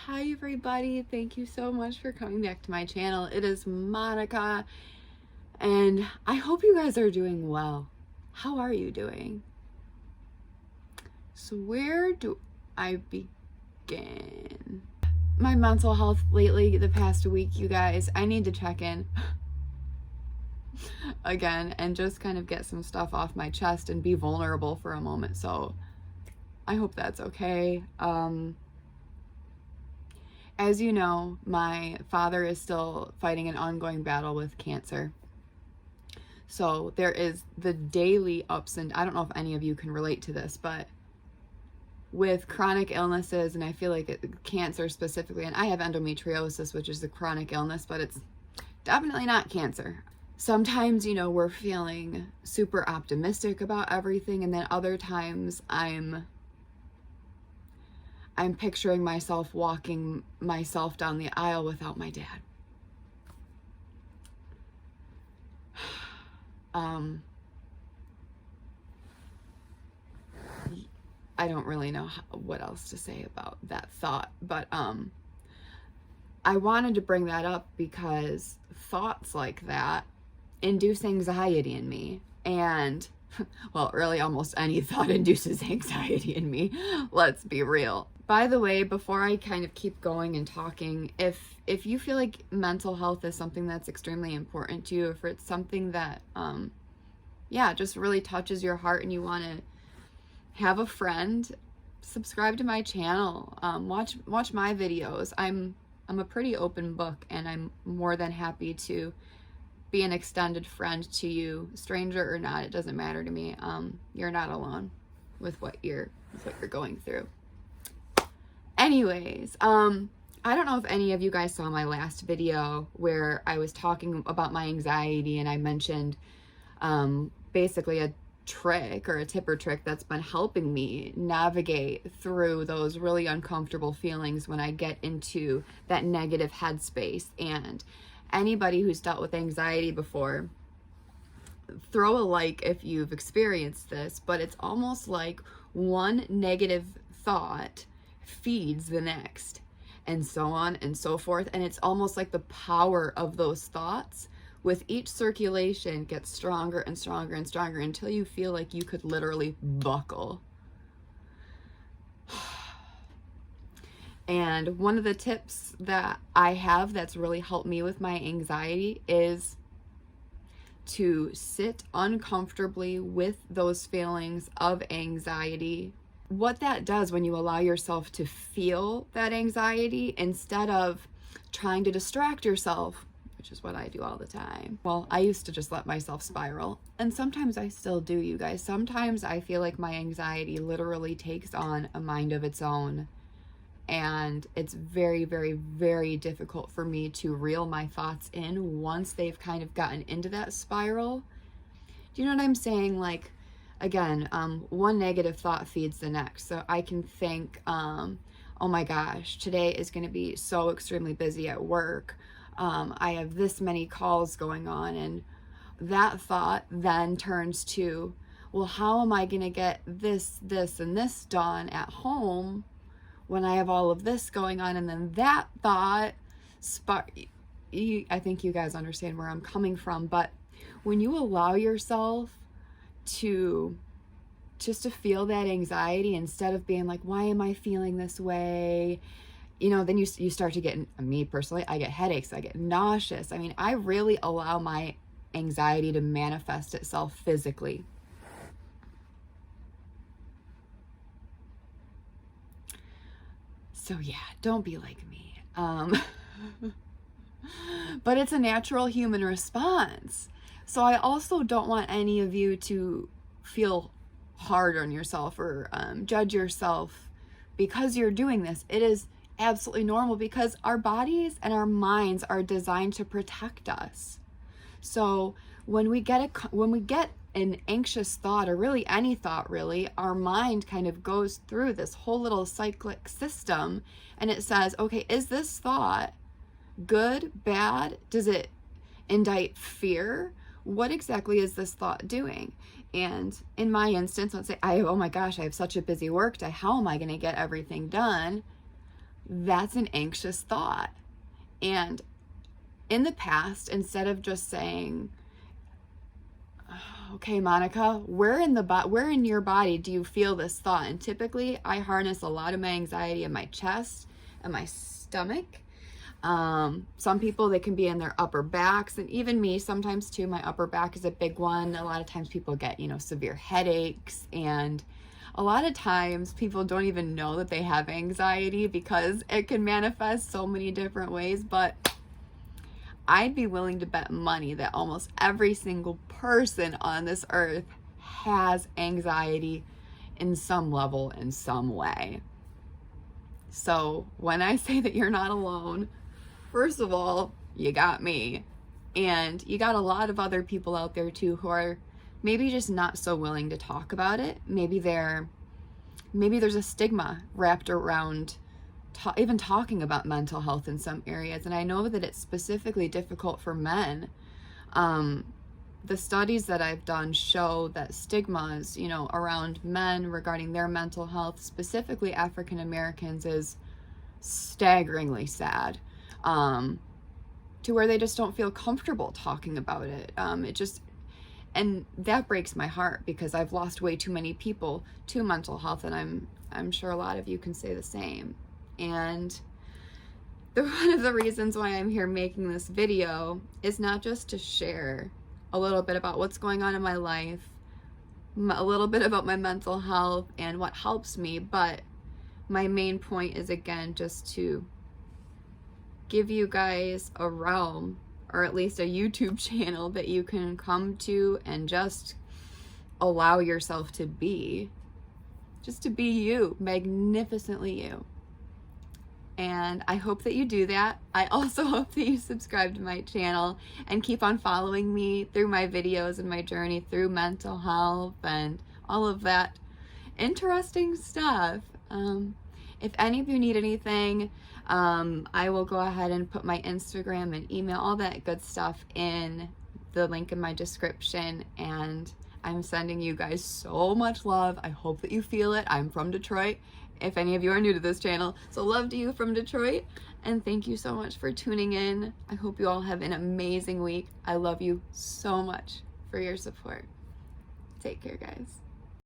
Hi everybody, thank you so much for coming back to my channel. It is Monica, and I hope you guys are doing well. How are you doing? So where do I begin? My mental health lately, the past week, you guys, I need to check in again and just kind of get some stuff off my chest and be vulnerable for a moment. So I hope that's okay. As you know, my father is still fighting an ongoing battle with cancer. So there is the daily ups and I don't know if any of you can relate to this, but with chronic illnesses, and I feel like cancer specifically, and I have endometriosis, which is a chronic illness, but it's definitely not cancer. Sometimes, we're feeling super optimistic about everything, and then other times I'm picturing myself walking myself down the aisle without my dad. I don't really know what else to say about that thought, but I wanted to bring that up because thoughts like that induce anxiety in me, and well, really almost any thought induces anxiety in me, let's be real. By the way, before I kind of keep going and talking, if you feel like mental health is something that's extremely important to you, if it's something that just really touches your heart and you want to have a friend, subscribe to my channel, watch my videos. I'm a pretty open book, and I'm more than happy to be an extended friend to you, stranger or not. It doesn't matter to me. You're not alone with what you're going through. Anyways, I don't know if any of you guys saw my last video where I was talking about my anxiety, and I mentioned basically a trick or a tip or trick that's been helping me navigate through those really uncomfortable feelings when I get into that negative headspace. And anybody who's dealt with anxiety before, throw a like if you've experienced this, but it's almost like one negative thought feeds the next, and so on and so forth. And it's almost like the power of those thoughts with each circulation gets stronger and stronger and stronger until you feel like you could literally buckle. And one of the tips that I have that's really helped me with my anxiety is to sit uncomfortably with those feelings of anxiety. What that does when you allow yourself to feel that anxiety instead of trying to distract yourself, which is what I do all the time. Well, I used to just let myself spiral, and sometimes I still do, you guys. Sometimes I feel like my anxiety literally takes on a mind of its own, and it's very, very, very difficult for me to reel my thoughts in once they've kind of gotten into that spiral. Do you know what I'm saying? Like, again, one negative thought feeds the next. So I can think, oh my gosh, today is going to be so extremely busy at work. I have this many calls going on, and that thought then turns to, well, how am I going to get this, and this done at home when I have all of this going on? And then that thought I think you guys understand where I'm coming from. But when you allow yourself to feel that anxiety, instead of being like, why am I feeling this way? Then you start to get, me personally, I get headaches, I get nauseous. I mean, I really allow my anxiety to manifest itself physically. So yeah, don't be like me. But it's a natural human response. So I also don't want any of you to feel hard on yourself or judge yourself because you're doing this. It is absolutely normal because our bodies and our minds are designed to protect us. So when we get an anxious thought, or really any thought really, our mind kind of goes through this whole little cyclic system, and it says, okay, is this thought good, bad? Does it indict fear? What exactly is this thought doing? And in my instance, let's say oh my gosh, I have such a busy work day. How am I going to get everything done? that's an anxious thought. And in the past, instead of just saying, okay, Monica, where in your body do you feel this thought? And typically I harness a lot of my anxiety in my chest and my stomach. Some people, they can be in their upper backs, and even me sometimes too. My upper back is a big one. A lot of times people get, severe headaches, and a lot of times people don't even know that they have anxiety because it can manifest so many different ways. But I'd be willing to bet money that almost every single person on this earth has anxiety in some level, in some way. So when I say that you're not alone, first of all, you got me. And you got a lot of other people out there too who are maybe just not so willing to talk about it. Maybe there's a stigma wrapped around even talking about mental health in some areas. And I know that it's specifically difficult for men. The studies that I've done show that stigmas, around men regarding their mental health, specifically African Americans, is staggeringly sad. To where they just don't feel comfortable talking about it. And that breaks my heart because I've lost way too many people to mental health, and I'm sure a lot of you can say the same. And one of the reasons why I'm here making this video is not just to share a little bit about what's going on in my life, a little bit about my mental health and what helps me, but my main point is, again, just to give you guys a realm, or at least a YouTube channel that you can come to and just allow yourself to be. Just to be you, magnificently you. And I hope that you do that. I also hope that you subscribe to my channel and keep on following me through my videos and my journey through mental health and all of that interesting stuff. If any of you need anything, I will go ahead and put my Instagram and email, all that good stuff, in the link in my description. And I'm sending you guys so much love. I hope that you feel it. I'm from Detroit, if any of you are new to this channel. So love to you from Detroit. And thank you so much for tuning in. I hope you all have an amazing week. I love you so much for your support. Take care, guys.